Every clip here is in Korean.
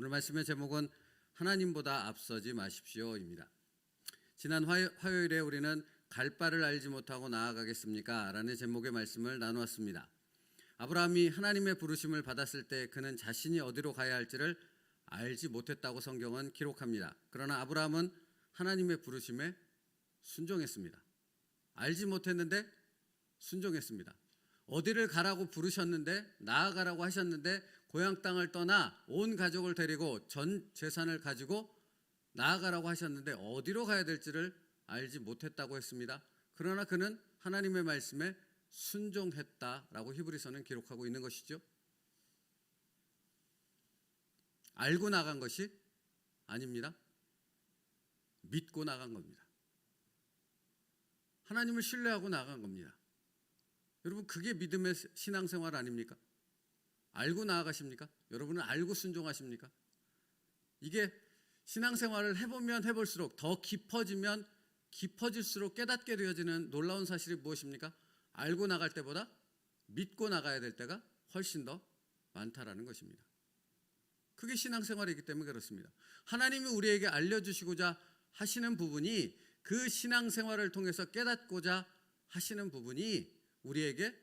오늘 말씀의 제목은 하나님보다 앞서지 마십시오입니다. 지난 화요일에 우리는 갈 바를 알지 못하고 나아가겠습니까? 라는 제목의 말씀을 나누었습니다. 아브라함이 하나님의 부르심을 받았을 때 그는 자신이 어디로 가야 할지를 알지 못했다고 성경은 기록합니다. 그러나 아브라함은 하나님의 부르심에 순종했습니다. 알지 못했는데 순종했습니다. 어디를 가라고 부르셨는데, 나아가라고 하셨는데 고향 땅을 떠나 온 가족을 데리고 전 재산을 가지고 나아가라고 하셨는데 어디로 가야 될지를 알지 못했다고 했습니다. 그러나 그는 하나님의 말씀에 순종했다라고 히브리서는 기록하고 있는 것이죠. 알고 나간 것이 아닙니다. 믿고 나간 겁니다. 하나님을 신뢰하고 나간 겁니다. 여러분, 그게 믿음의 신앙생활 아닙니까? 알고 나아가십니까? 여러분은 알고 순종하십니까? 이게 신앙생활을 해보면 해볼수록, 더 깊어지면 깊어질수록 깨닫게 되어지는 놀라운 사실이 무엇입니까? 알고 나갈 때보다 믿고 나가야 될 때가 훨씬 더 많다라는 것입니다. 그게 신앙생활이기 때문에 그렇습니다. 하나님이 우리에게 알려주시고자 하시는 부분이, 그 신앙생활을 통해서 깨닫고자 하시는 부분이 우리에게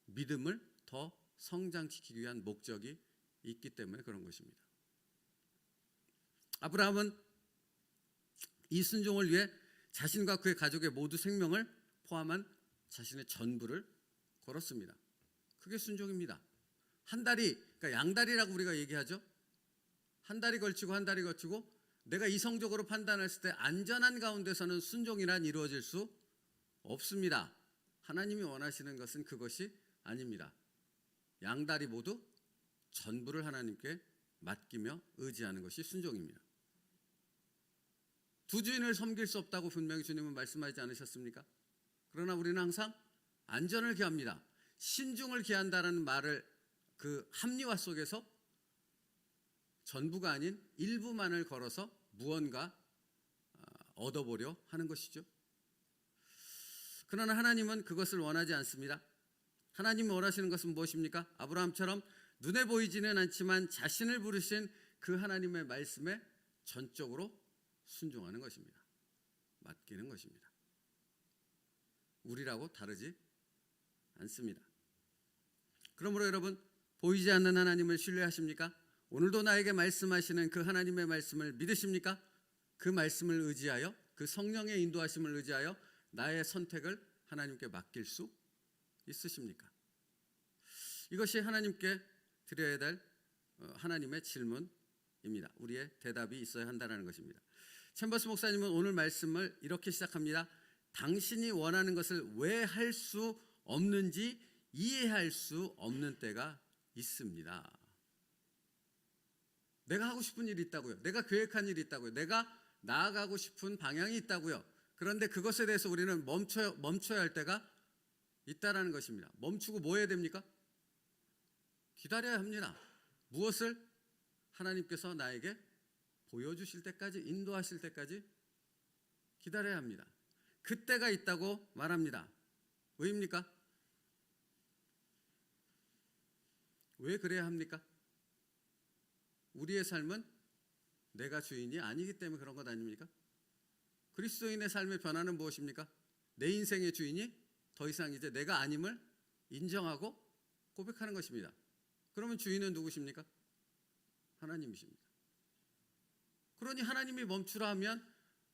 믿음을 더 성장시키기 위한 목적이 있기 때문에 그런 것입니다. 아브라함은 이 순종을 위해 자신과 그의 가족의 모두 생명을 포함한 자신의 전부를 걸었습니다. 그게 순종입니다. 한 다리, 그러니까 양다리라고 우리가 얘기하죠. 한 다리 걸치고 한 다리 걸치고, 내가 이성적으로 판단했을 때 안전한 가운데서는 순종이란 이루어질 수 없습니다. 하나님이 원하시는 것은 그것이 아닙니다. 양다리 모두 전부를 하나님께 맡기며 의지하는 것이 순종입니다. 두 주인을 섬길 수 없다고 분명히 주님은 말씀하지 않으셨습니까? 그러나 우리는 항상 안전을 기합니다. 신중을 기한다는 말을, 그 합리화 속에서 전부가 아닌 일부만을 걸어서 무언가 얻어보려 하는 것이죠. 그러나 하나님은 그것을 원하지 않습니다. 하나님이 원하시는 것은 무엇입니까? 아브라함처럼 눈에 보이지는 않지만 자신을 부르신 그 하나님의 말씀에 전적으로 순종하는 것입니다. 맡기는 것입니다. 우리라고 다르지 않습니다. 그러므로 여러분, 보이지 않는 하나님을 신뢰하십니까? 오늘도 나에게 말씀하시는 그 하나님의 말씀을 믿으십니까? 그 말씀을 의지하여, 그 성령의 인도하심을 의지하여 나의 선택을 하나님께 맡길 수 있으십니까? 이것이 하나님께 드려야 될 하나님의 질문입니다. 우리의 대답이 있어야 한다는 것입니다. 챔버스 목사님은 오늘 말씀을 이렇게 시작합니다. 당신이 원하는 것을 왜 할 수 없는지 이해할 수 없는 때가 있습니다. 내가 하고 싶은 일이 있다고요. 내가 계획한 일이 있다고요. 내가 나아가고 싶은 방향이 있다고요. 그런데 그것에 대해서 우리는 멈춰야 할 때가 있다라는 것입니다. 멈추고 뭐 해야 됩니까? 기다려야 합니다. 무엇을? 하나님께서 나에게 보여주실 때까지, 인도하실 때까지 기다려야 합니다. 그때가 있다고 말합니다. 왜입니까? 왜 그래야 합니까? 우리의 삶은 내가 주인이 아니기 때문에 그런 것 아닙니까? 그리스도인의 삶의 변화는 무엇입니까? 내 인생의 주인이 더 이상 이제 내가 아님을 인정하고 고백하는 것입니다. 그러면 주인은 누구십니까? 하나님이십니다. 그러니 하나님이 멈추라 하면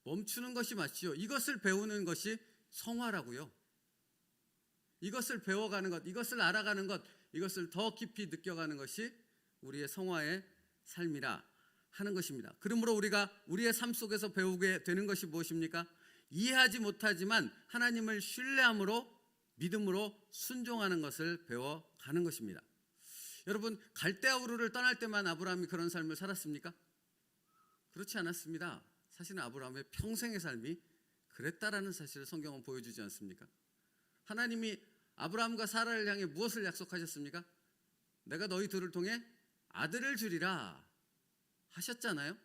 멈추는 것이 맞지요. 이것을 배우는 것이 성화라고요. 이것을 배워가는 것, 이것을 알아가는 것, 이것을 더 깊이 느껴가는 것이 우리의 성화의 삶이라 하는 것입니다. 그러므로 우리가 우리의 삶 속에서 배우게 되는 것이 무엇입니까? 이해하지 못하지만 하나님을 신뢰함으로, 믿음으로 순종하는 것을 배워가는 것입니다. 여러분, 갈대아우르를 떠날 때만 아브라함이 그런 삶을 살았습니까? 그렇지 않았습니다. 사실은 아브라함의 평생의 삶이 그랬다라는 사실을 성경은 보여주지 않습니까? 하나님이 아브라함과 사라를 향해 무엇을 약속하셨습니까? 내가 너희 둘을 통해 아들을 주리라 하셨잖아요.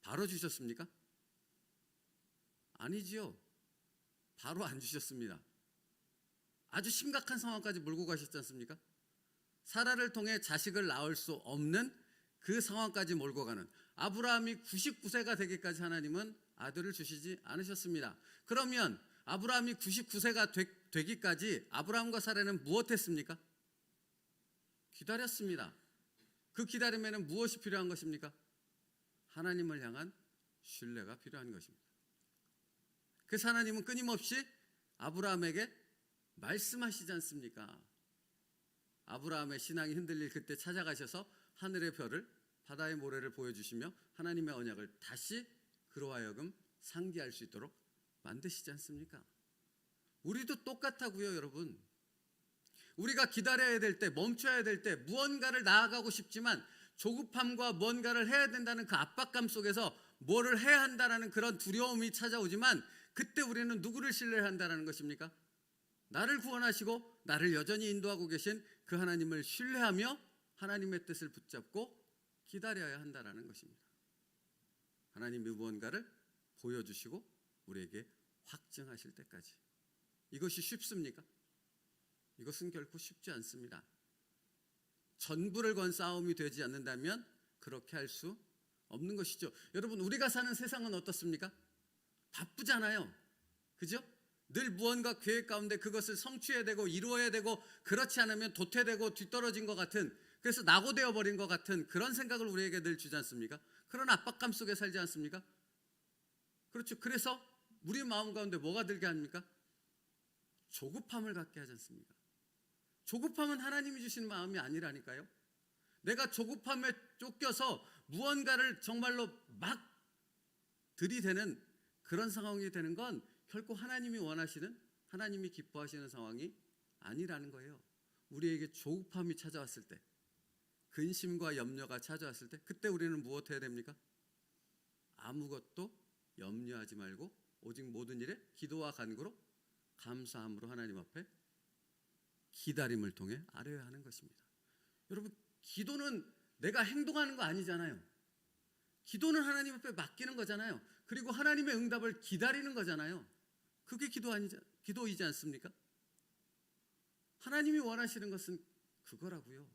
바로 주셨습니까? 아니지요. 바로 안 주셨습니다. 아주 심각한 상황까지 몰고 가셨지 않습니까? 사라를 통해 자식을 낳을 수 없는 그 상황까지 몰고 가는, 아브라함이 99세가 되기까지 하나님은 아들을 주시지 않으셨습니다. 그러면 아브라함이 99세가 되기까지 아브라함과 사라는 무엇했습니까? 기다렸습니다. 그 기다림에는 무엇이 필요한 것입니까? 하나님을 향한 신뢰가 필요한 것입니다. 그래서 하나님은 끊임없이 아브라함에게 말씀하시지 않습니까? 아브라함의 신앙이 흔들릴 그때 찾아가셔서 하늘의 별을, 바다의 모래를 보여주시며 하나님의 언약을 다시 그로 하여금 상기할 수 있도록 만드시지 않습니까? 우리도 똑같다고요, 여러분. 우리가 기다려야 될 때, 멈춰야 될 때, 무언가를 나아가고 싶지만 조급함과 뭔가를 해야 된다는 그 압박감 속에서 뭐를 해야 한다는 그런 두려움이 찾아오지만, 그때 우리는 누구를 신뢰한다는 것입니까? 나를 구원하시고 나를 여전히 인도하고 계신 그 하나님을 신뢰하며 하나님의 뜻을 붙잡고 기다려야 한다는 것입니다. 하나님이 무언가를 보여주시고 우리에게 확증하실 때까지. 이것이 쉽습니까? 이것은 결코 쉽지 않습니다. 전부를 건 싸움이 되지 않는다면 그렇게 할 수 없는 것이죠. 여러분, 우리가 사는 세상은 어떻습니까? 바쁘잖아요. 그죠? 늘 무언가 계획 가운데 그것을 성취해야 되고 이루어야 되고, 그렇지 않으면 도태되고 뒤떨어진 것 같은, 그래서 낙오되어 버린 것 같은 그런 생각을 우리에게 늘 주지 않습니까? 그런 압박감 속에 살지 않습니까? 그렇죠. 그래서 우리 마음 가운데 뭐가 들게 합니까? 조급함을 갖게 하지 않습니까? 조급함은 하나님이 주신 마음이 아니라니까요. 내가 조급함에 쫓겨서 무언가를 정말로 막 들이대는 그런 상황이 되는 건 결코 하나님이 원하시는, 하나님이 기뻐하시는 상황이 아니라는 거예요. 우리에게 조급함이 찾아왔을 때, 근심과 염려가 찾아왔을 때, 그때 우리는 무엇 해야 됩니까? 아무것도 염려하지 말고 오직 모든 일에 기도와 간구로 감사함으로 하나님 앞에 기다림을 통해 아뢰어야 하는 것입니다. 여러분, 기도는 내가 행동하는 거 아니잖아요. 기도는 하나님 앞에 맡기는 거잖아요. 그리고 하나님의 응답을 기다리는 거잖아요. 그게 기도이지 않습니까? 하나님이 원하시는 것은 그거라고요.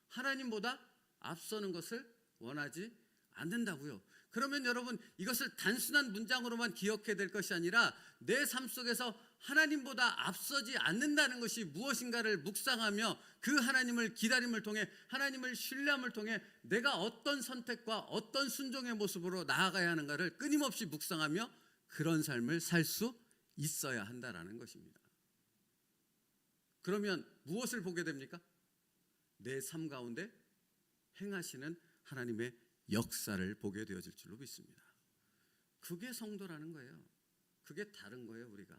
하나님보다 앞서는 것을 원하지 않는다고요. 그러면 여러분, 이것을 단순한 문장으로만 기억해야 될 것이 아니라 내 삶 속에서 하나님보다 앞서지 않는다는 것이 무엇인가를 묵상하며 그 하나님을 기다림을 통해, 하나님을 신뢰함을 통해 내가 어떤 선택과 어떤 순종의 모습으로 나아가야 하는가를 끊임없이 묵상하며 그런 삶을 살 수 있어야 한다는 것입니다. 그러면 무엇을 보게 됩니까? 내 삶 가운데 행하시는 하나님의 역사를 보게 되어질 줄로 믿습니다. 그게 성도라는 거예요. 그게 다른 거예요, 우리가.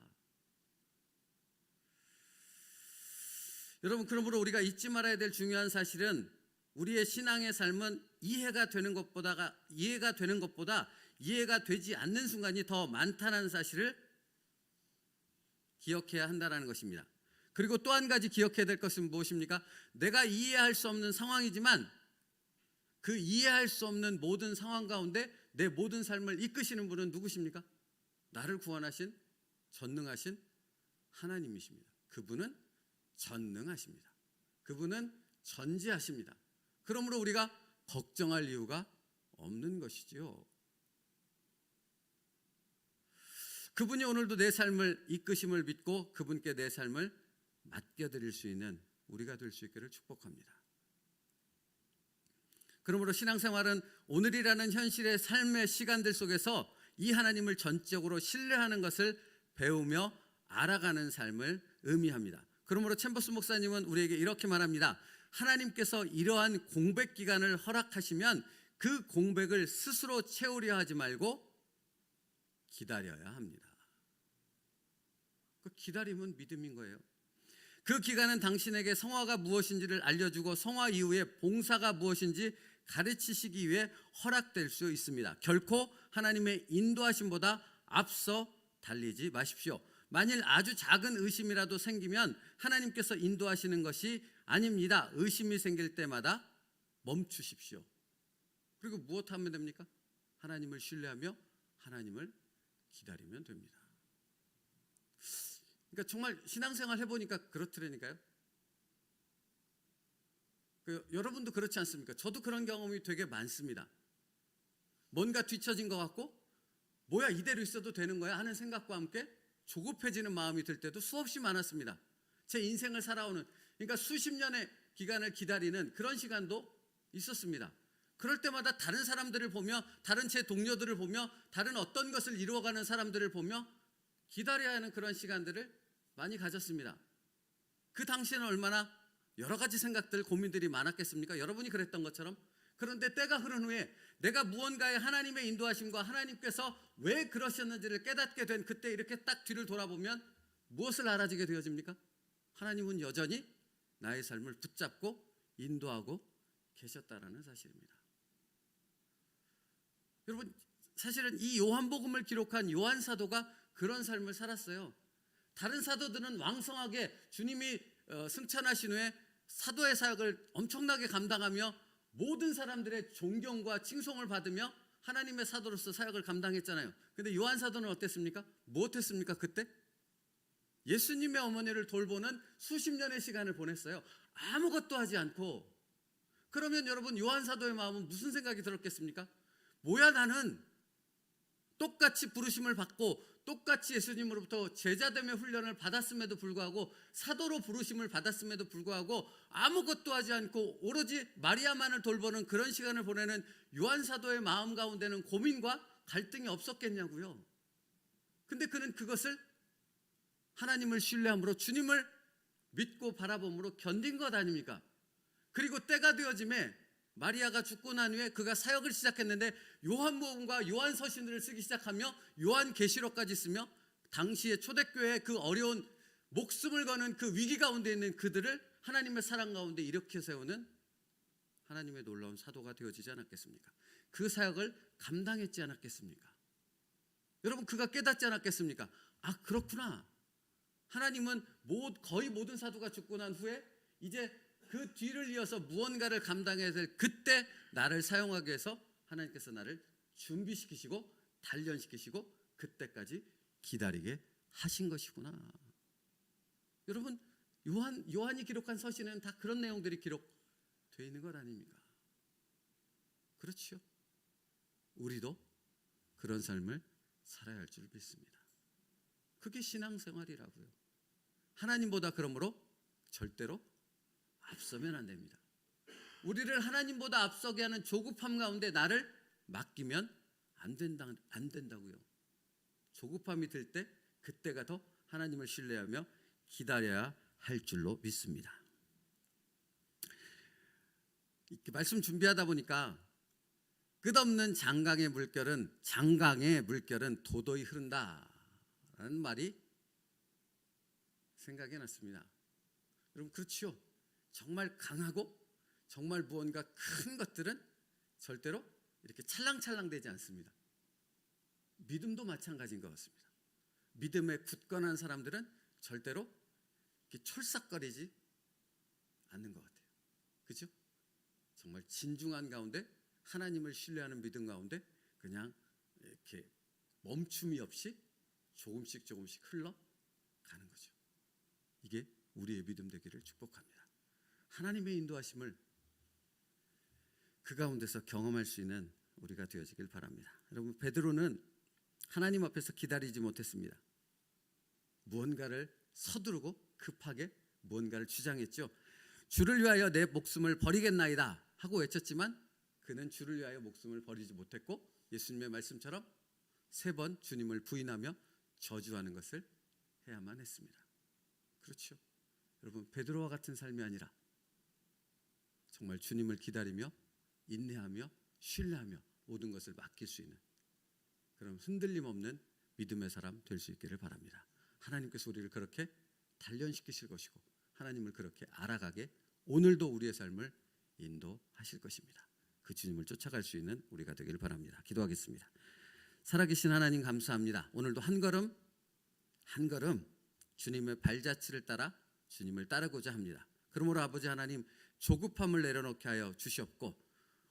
여러분, 그러므로 우리가 잊지 말아야 될 중요한 사실은 우리의 신앙의 삶은 이해가 되는 것보다 이해가 되지 않는 순간이 더 많다는 사실을 기억해야 한다는 것입니다. 그리고 또 한 가지 기억해야 될 것은 무엇입니까? 내가 이해할 수 없는 상황이지만 그 이해할 수 없는 모든 상황 가운데 내 모든 삶을 이끄시는 분은 누구십니까? 나를 구원하신 전능하신 하나님이십니다. 그분은 전능하십니다. 그분은 전지하십니다. 그러므로 우리가 걱정할 이유가 없는 것이지요. 그분이 오늘도 내 삶을 이끄심을 믿고 그분께 내 삶을 맡겨드릴 수 있는 우리가 될 수 있기를 축복합니다. 그러므로 신앙생활은 오늘이라는 현실의 삶의 시간들 속에서 이 하나님을 전적으로 신뢰하는 것을 배우며 알아가는 삶을 의미합니다. 그러므로 챔버스 목사님은 우리에게 이렇게 말합니다. 하나님께서 이러한 공백 기간을 허락하시면 그 공백을 스스로 채우려 하지 말고 기다려야 합니다. 그 기다림은 믿음인 거예요. 그 기간은 당신에게 성화가 무엇인지를 알려주고 성화 이후에 봉사가 무엇인지 가르치시기 위해 허락될 수 있습니다. 결코 하나님의 인도하심보다 앞서 달리지 마십시오. 만일 아주 작은 의심이라도 생기면 하나님께서 인도하시는 것이 아닙니다. 의심이 생길 때마다 멈추십시오. 그리고 무엇하면 됩니까? 하나님을 신뢰하며 하나님을 기다리면 됩니다. 그러니까 정말 신앙생활 해보니까 그렇더라니까요. 여러분도 그렇지 않습니까? 저도 그런 경험이 되게 많습니다. 뭔가 뒤처진 것 같고 뭐야 이대로 있어도 되는 거야 하는 생각과 함께 조급해지는 마음이 들 때도 수없이 많았습니다. 제 인생을 살아오는, 그러니까 수십 년의 기간을 기다리는 그런 시간도 있었습니다. 그럴 때마다 다른 사람들을 보며, 다른 제 동료들을 보며, 다른 어떤 것을 이루어가는 사람들을 보며 기다려야 하는 그런 시간들을 많이 가졌습니다. 그 당시에는 얼마나 여러 가지 생각들, 고민들이 많았겠습니까? 여러분이 그랬던 것처럼. 그런데 때가 흐른 후에 내가 무언가의 하나님의 인도하심과 하나님께서 왜 그러셨는지를 깨닫게 된 그때 이렇게 딱 뒤를 돌아보면 무엇을 알아지게 되어집니까? 하나님은 여전히 나의 삶을 붙잡고 인도하고 계셨다라는 사실입니다. 여러분, 사실은 이 요한복음을 기록한 요한 사도가 그런 삶을 살았어요. 다른 사도들은 왕성하게 주님이 승천하신 후에 사도의 사역을 엄청나게 감당하며 모든 사람들의 존경과 칭송을 받으며 하나님의 사도로서 사역을 감당했잖아요. 근데 요한 사도는 어땠습니까? 무엇했습니까? 그때 예수님의 어머니를 돌보는 수십 년의 시간을 보냈어요. 아무것도 하지 않고. 그러면 여러분, 요한 사도의 마음은 무슨 생각이 들었겠습니까? 뭐야, 나는 똑같이 부르심을 받고 똑같이 예수님으로부터 제자됨의 훈련을 받았음에도 불구하고, 사도로 부르심을 받았음에도 불구하고 아무것도 하지 않고 오로지 마리아만을 돌보는 그런 시간을 보내는 요한 사도의 마음 가운데는 고민과 갈등이 없었겠냐고요. 근데 그는 그것을 하나님을 신뢰함으로, 주님을 믿고 바라봄으로 견딘 것 아닙니까? 그리고 때가 되어짐에 마리아가 죽고 난 후에 그가 사역을 시작했는데 요한복음과 요한서신들을 쓰기 시작하며 요한계시록까지 쓰며 당시의 초대교회의 그 어려운 목숨을 거는 그 위기 가운데 있는 그들을 하나님의 사랑 가운데 일으켜 세우는 하나님의 놀라운 사도가 되어지지 않았겠습니까? 그 사역을 감당했지 않았겠습니까? 여러분, 그가 깨닫지 않았겠습니까? 아, 그렇구나. 하나님은 거의 모든 사도가 죽고 난 후에 이제 그 뒤를 이어서 무언가를 감당해야 될 그때 나를 사용하기 위해서 하나님께서 나를 준비시키시고 단련시키시고 그때까지 기다리게 하신 것이구나. 여러분, 요한이 기록한 서신에는 다 그런 내용들이 기록되어 있는 것 아닙니까? 그렇죠. 우리도 그런 삶을 살아야 할 줄 믿습니다. 그게 신앙생활이라고요. 하나님보다 그러므로 절대로 앞서면 안 됩니다. 우리를 하나님보다 앞서게 하는 조급함 가운데 나를 맡기면 안 된다고요. 조급함이 들 때 그때가 더 하나님을 신뢰하며 기다려야 할 줄로 믿습니다. 이렇게 말씀 준비하다 보니까 끝없는 장강의 물결은 도도히 흐른다라는 말이 생각이 났습니다. 여러분, 그렇죠? 정말 강하고 정말 무언가 큰 것들은 절대로 이렇게 찰랑찰랑 되지 않습니다. 믿음도 마찬가지인 것 같습니다. 믿음에 굳건한 사람들은 절대로 이렇게 철싹거리지 않는 것 같아요. 그렇죠? 정말 진중한 가운데 하나님을 신뢰하는 믿음 가운데 그냥 이렇게 멈춤이 없이 조금씩 흘러가는 거죠. 이게 우리의 믿음 되기를 축복합니다. 하나님의 인도하심을 그 가운데서 경험할 수 있는 우리가 되어지길 바랍니다. 여러분, 베드로는 하나님 앞에서 기다리지 못했습니다. 무언가를 서두르고 급하게 무언가를 주장했죠. 주를 위하여 내 목숨을 버리겠나이다 하고 외쳤지만 그는 주를 위하여 목숨을 버리지 못했고 예수님의 말씀처럼 3번 주님을 부인하며 저주하는 것을 해야만 했습니다. 그렇죠. 여러분, 베드로와 같은 삶이 아니라 정말 주님을 기다리며 인내하며 신뢰하며 모든 것을 맡길 수 있는 그런 흔들림 없는 믿음의 사람 될 수 있기를 바랍니다. 하나님께서 우리를 그렇게 단련시키실 것이고 하나님을 그렇게 알아가게 오늘도 우리의 삶을 인도하실 것입니다. 그 주님을 쫓아갈 수 있는 우리가 되기를 바랍니다. 기도하겠습니다. 살아계신 하나님, 감사합니다. 오늘도 한 걸음 한 걸음 주님의 발자취를 따라 주님을 따르고자 합니다. 그러므로 아버지 하나님, 조급함을 내려놓게 하여 주시옵고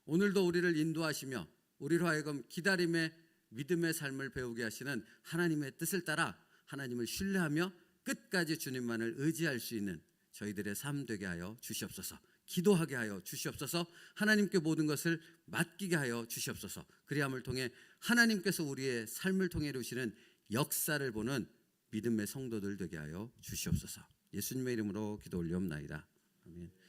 오늘도 우리를 인도하시며 우리로 하여금 기다림의 믿음의 삶을 배우게 하시는 하나님의 뜻을 따라 하나님을 신뢰하며 끝까지 주님만을 의지할 수 있는 저희들의 삶 되게 하여 주시옵소서. 기도하게 하여 주시옵소서. 하나님께 모든 것을 맡기게 하여 주시옵소서. 그리함을 통해 하나님께서 우리의 삶을 통해 이루시는 역사를 보는 믿음의 성도들 되게 하여 주시옵소서. 예수님의 이름으로 기도 올리옵나이다. 아멘.